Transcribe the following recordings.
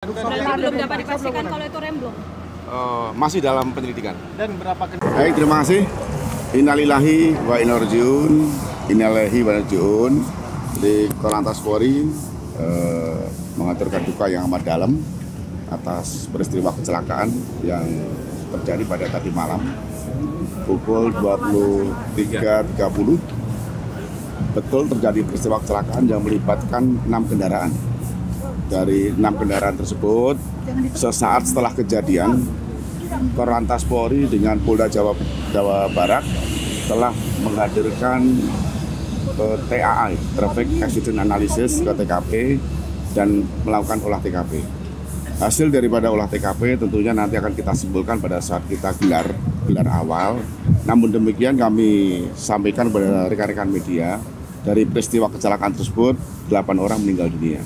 Belum dapat dipastikan kalau itu remblong. Masih dalam penyelidikan. Dan berapa Baik, terima kasih. Innalillahi wa inna rajiun. Innalillahi wa inna rajiun. Di Korlantas Polri mengaturkan duka yang amat dalam atas peristiwa kecelakaan yang terjadi pada tadi malam pukul 23.30. Betul terjadi peristiwa kecelakaan yang melibatkan 6 kendaraan. Dari 6 kendaraan tersebut, sesaat setelah kejadian, Korlantas Polri dengan Polda Jawa Barat telah menghadirkan TAA, Traffic Accident Analysis, ke TKP dan melakukan olah TKP. Hasil daripada olah TKP tentunya nanti akan kita simpulkan pada saat kita gelar awal. Namun demikian kami sampaikan kepada rekan-rekan media, dari peristiwa kecelakaan tersebut 8 orang meninggal dunia.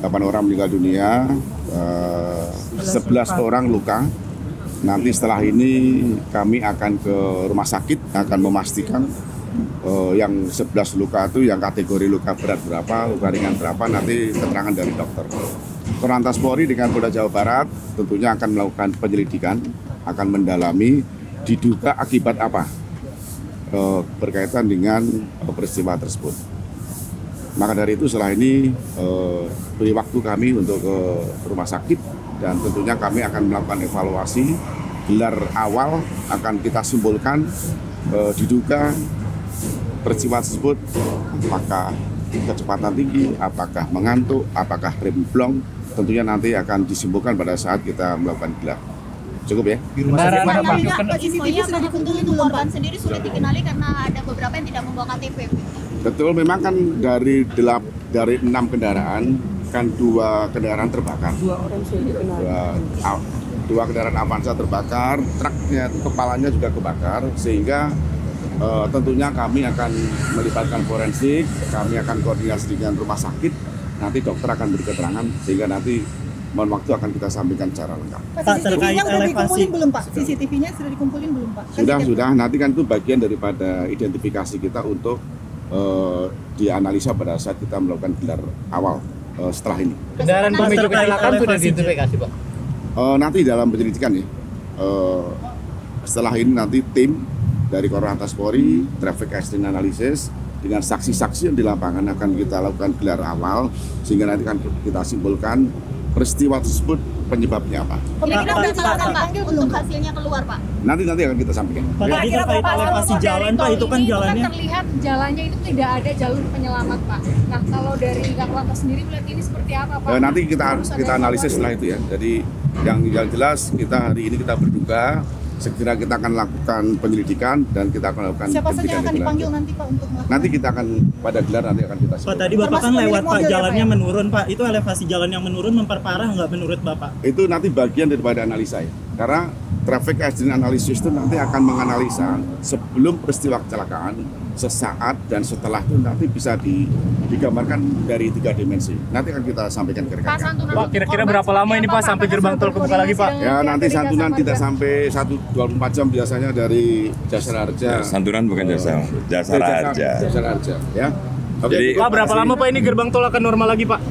8 orang meninggal dunia, 11 orang luka. Nanti setelah ini kami akan ke rumah sakit, akan memastikan yang 11 luka itu yang kategori luka berat berapa, luka ringan berapa, nanti keterangan dari dokter. Korlantas Polri dengan Polda Jawa Barat tentunya akan melakukan penyelidikan, akan mendalami diduga akibat apa berkaitan dengan peristiwa tersebut. Maka dari itu setelah ini beri waktu kami untuk ke rumah sakit dan tentunya kami akan melakukan evaluasi. Gelar awal akan kita simpulkan diduga peristiwa tersebut apakah kecepatan tinggi, apakah mengantuk, apakah rem blong, tentunya nanti akan disimpulkan pada saat kita melakukan gelar. Cukup ya? CCTV sudah dikumpulin belum, Pak? Sendiri sulit dikenali karena ada beberapa yang tidak membawa KTP. Betul, memang kan dari 6 kendaraan kan 2 kendaraan terbakar. 2 orang sudah dikenali. 2 kendaraan Avanza terbakar, truknya kepalanya juga kebakar, sehingga tentunya kami akan melibatkan forensik, kami akan koordinasi dengan rumah sakit, nanti dokter akan beri keterangan sehingga nanti mohon waktu akan kita sampaikan secara lengkap. Pak, terkait sudah dikumpulin belum, Pak? CCTV-nya sudah dikumpulin belum, Pak? Sudah. Nanti kan itu bagian daripada identifikasi kita untuk dianalisa pada saat kita melakukan gelar awal setelah ini. Kendaraan pemicu kecelakaan sudah diidentifikasi, Pak? Nanti dalam penyelidikan ya. Setelah ini nanti tim dari Korlantas Polri, Traffic Accident Analysis, dengan saksi-saksi yang di lapangan akan kita lakukan gelar awal, sehingga nanti akan kita simpulkan peristiwa tersebut penyebabnya apa. Kira-kira berapa lama, Pak, untuk hasilnya keluar, Pak? Nanti akan kita sampaikan. Pak, tadi terkait elevasi jalan, Pak, itu kan jalannya. Kan terlihat jalannya itu tidak ada jalur penyelamat, Pak. Nah, kalau dari Korlantas sendiri melihat ini seperti apa, Pak? Nanti kita analisis setelah itu ya. Jadi yang jelas kita hari ini kita berduka. Segera kita akan lakukan penyelidikan dan kita akan lakukan siapa saja yang akan dipanggil nanti, Pak, untuk melakukan? Nanti kita akan pada gelar nanti akan kita Pak, tadi Bapak kan lewat, Pak, jalannya menurun, Pak. Itu elevasi jalan yang menurun memperparah nggak menurut Bapak? Itu nanti bagian daripada analisa ya. Karena traffic accident analysis itu nanti akan menganalisa sebelum peristiwa kecelakaan, sesaat dan setelah itu nanti bisa digambarkan dari 3 dimensi. Nanti akan kita sampaikan ke rekan-rekan. Pak, kira-kira berapa lama ini, Pak, sampai gerbang tol kebuka lagi, Pak? Ya, nanti santunan tidak sampai 24 jam biasanya dari Jasara Harja. Santunan bukan Jasara Harja. Jasara Harja, ya. Oke, Jadi, Pak, berapa lama, Pak, ini gerbang tol akan normal lagi, Pak?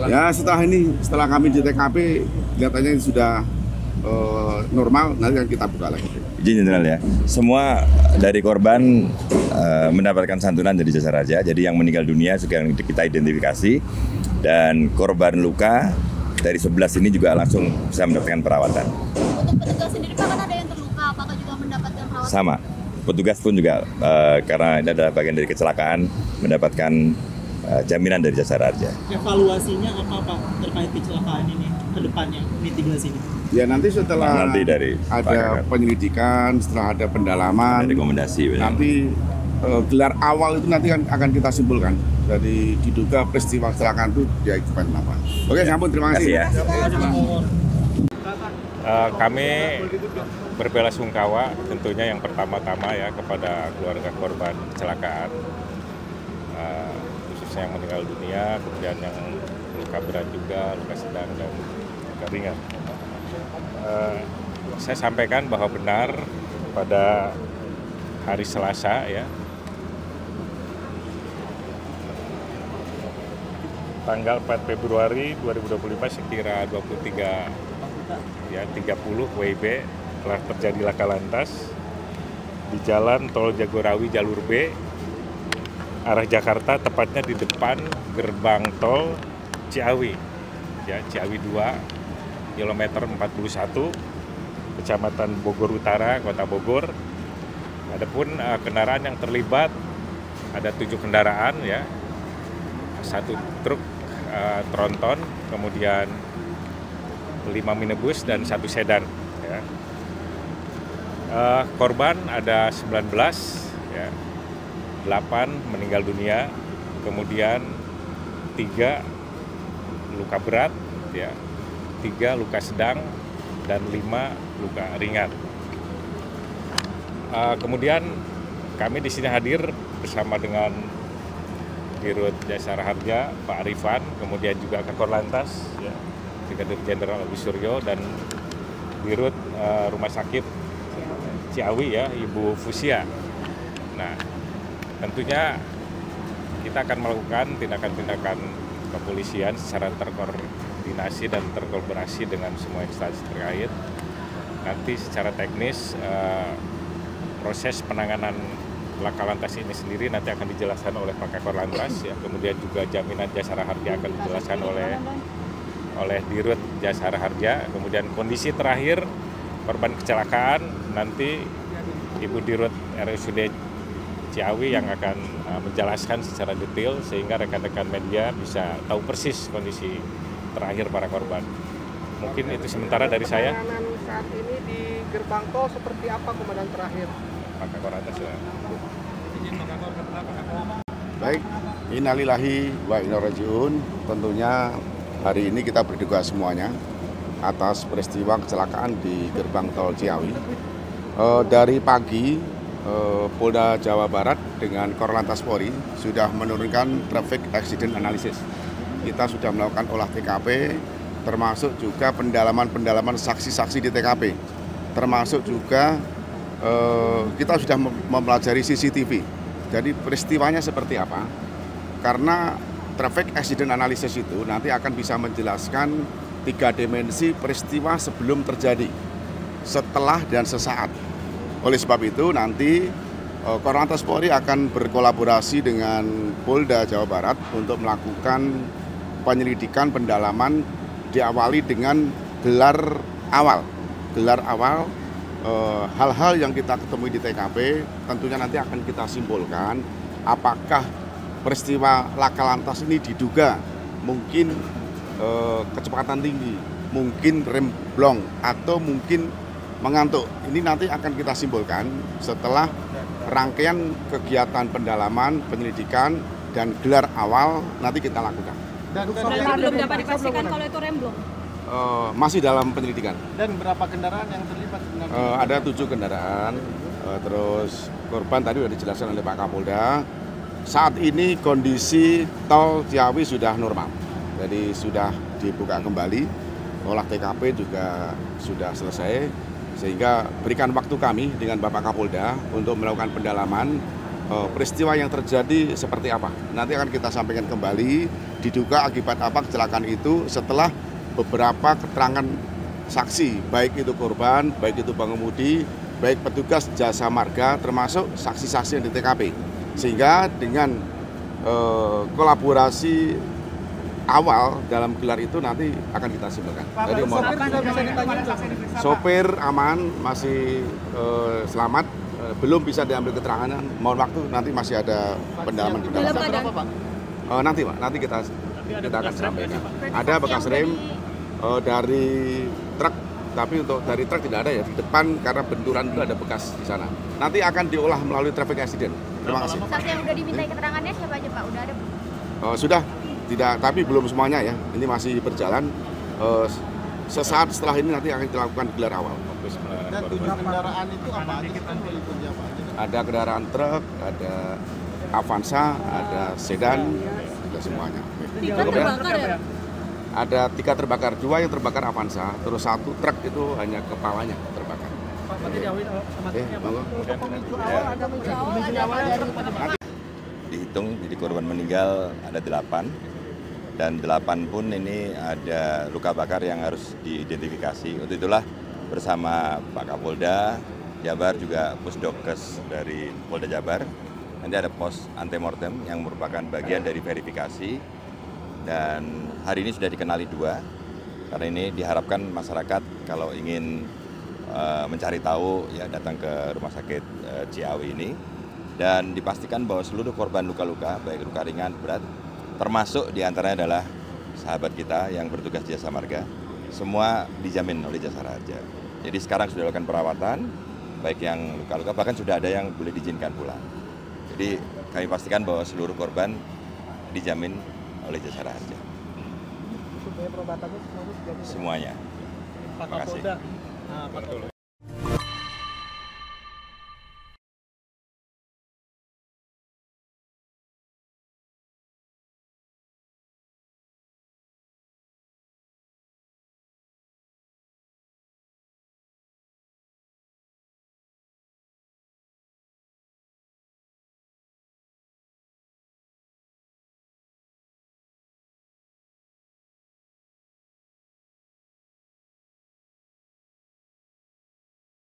Ya, setelah kami di TKP, kelihatannya sudah normal, nanti akan kita buka lagi. Izin Jenderal ya, semua dari korban mendapatkan santunan dari Jasara Harja. Jadi yang meninggal dunia sekarang kita identifikasi, dan korban luka dari 11 ini juga langsung bisa mendapatkan perawatan. Untuk petugas sendiri, Pak, kan ada yang terluka, apakah juga mendapatkan perawatan? Sama, petugas pun juga karena ini adalah bagian dari kecelakaan mendapatkan jaminan dari Jasara Harja. Evaluasinya apa, Pak, terkait kecelakaan ini ke depannya, mitigasinya? Ya, nanti setelah dari ada penyelidikan, setelah ada pendalaman, rekomendasi nanti gelar awal itu nanti akan kita simpulkan. Jadi diduga peristiwa kecelakaan itu diakibatkan apa. Oke, sampun, terima kasih. ya. Kami berbelasungkawa tentunya yang pertama-tama ya kepada keluarga korban kecelakaan, khususnya yang meninggal dunia, kemudian yang luka berat juga, luka sedang dan luka ringan. Saya sampaikan bahwa benar pada hari Selasa ya tanggal 4 Februari 2025 sekira 23 ya 30 WIB telah terjadi laka lantas di jalan tol Jagorawi jalur B arah Jakarta, tepatnya di depan gerbang tol Ciawi ya, Ciawi 2 kilometer 41 Kecamatan Bogor Utara, Kota Bogor. Adapun kendaraan yang terlibat ada 7 kendaraan ya, 1 truk tronton, kemudian 5 minibus dan 1 sedan ya. Korban ada 19 ya, 8 meninggal dunia, kemudian 3 luka berat ya, 3 luka sedang dan 5 luka ringan. Kemudian kami di sini hadir bersama dengan Dirut Jasara Harja, Pak Arifan, kemudian juga Kakor Lantas, ya, Brigadir Jenderal Agus Suryo, dan Dirut Rumah Sakit Ciawi ya, Ibu Fusia. Nah, tentunya kita akan melakukan tindakan-tindakan kepolisian secara terkoordinasi dan terkolaborasi dengan semua instansi terkait. Nanti secara teknis proses penanganan laka lantas ini sendiri nanti akan dijelaskan oleh Pak Kakor Lantas ya, kemudian juga jaminan Jasara Harja akan dijelaskan oleh Dirut Jasara Harja. Kemudian kondisi terakhir korban kecelakaan nanti Ibu Dirut RSUD Ciawi yang akan menjelaskan secara detail sehingga rekan-rekan media bisa tahu persis kondisi terakhir para korban. Mungkin itu sementara dari saya. Penanganan saat ini di gerbang tol seperti apa komandan terakhir? Pak Kakor atas ya. Baik, innalillahi wa inna ilaihi raji'un. Tentunya hari ini kita berduka semuanya atas peristiwa kecelakaan di gerbang tol Ciawi. Dari pagi Polda Jawa Barat dengan Korlantas Polri sudah menurunkan traffic accident analysis. Kita sudah melakukan olah TKP, termasuk juga pendalaman saksi-saksi di TKP, termasuk juga kita sudah mempelajari CCTV. Jadi peristiwanya seperti apa? Karena traffic accident analysis itu nanti akan bisa menjelaskan 3 dimensi peristiwa sebelum terjadi, setelah dan sesaat. Oleh sebab itu nanti Korlantas Polri akan berkolaborasi dengan Polda Jawa Barat untuk melakukan penyelidikan pendalaman, diawali dengan gelar awal. Hal-hal yang kita ketemui di TKP tentunya nanti akan kita simpulkan apakah peristiwa laka lantas ini diduga mungkin kecepatan tinggi, mungkin rem blong, atau mungkin mengantuk. Ini nanti akan kita simpulkan setelah rangkaian kegiatan pendalaman, penyelidikan, dan gelar awal nanti kita lakukan. Dan belum dapat dipastikan kalau itu remblong. Masih dalam penyelidikan. Dan berapa kendaraan yang terlibat sebenarnya? Ada 7 kendaraan, terus korban tadi sudah dijelaskan oleh Pak Kapolda. Saat ini kondisi tol Ciawi sudah normal, jadi sudah dibuka kembali, olah TKP juga sudah selesai, sehingga berikan waktu kami dengan Bapak Kapolda untuk melakukan pendalaman peristiwa yang terjadi seperti apa. Nanti akan kita sampaikan kembali, diduga akibat apa kecelakaan itu setelah beberapa keterangan saksi, baik itu korban, baik itu pengemudi, baik petugas jasa marga, termasuk saksi-saksi yang di TKP. Sehingga dengan kolaborasi awal dalam gelar itu nanti akan kita simpulkan. Jadi sopir aman, masih selamat, belum bisa diambil keterangan. Mohon waktu, nanti masih ada pendalaman. Nanti Pak, nanti kita akan sampaikan. Ada bekas rem dari truk, tapi untuk dari truk tidak ada ya, di depan karena benturan itu ada bekas di sana. Nanti akan diolah melalui traffic accident. Terima kasih. Saksi yang udah dimintai keterangannya siapa aja Pak? Udah ada? Sudah, tidak, tapi belum semuanya ya. Ini masih berjalan. Sesaat setelah ini nanti akan dilakukan gelar awal. Dan 7 kendaraan itu apa aja kan meliputnya Pak? Ada kendaraan truk, ada Avanza, ada sedan, ada semuanya. Terbakar ya? Ada 3 terbakar, 2 yang terbakar Avanza, terus 1 truk itu hanya kepalanya terbakar. Dihitung, jadi korban meninggal ada 8, dan 8 pun ini ada luka bakar yang harus diidentifikasi. Untuk itulah bersama Pak Kapolda Jabar, juga Pusdokes dari Polda Jabar, nanti ada pos antemortem yang merupakan bagian dari verifikasi, dan hari ini sudah dikenali 2, karena ini diharapkan masyarakat kalau ingin mencari tahu ya datang ke rumah sakit Ciawi ini, dan dipastikan bahwa seluruh korban luka-luka baik luka ringan, berat, termasuk diantaranya adalah sahabat kita yang bertugas di Jasa Marga, semua dijamin oleh Jasara Harja. Jadi sekarang sudah dilakukan perawatan, baik yang luka-luka, bahkan sudah ada yang boleh diizinkan pulang. Jadi kami pastikan bahwa seluruh korban dijamin oleh Jasara Harja. Supaya perobatannya semuanya. Semuanya. Pak Terima kasih. Kapolda,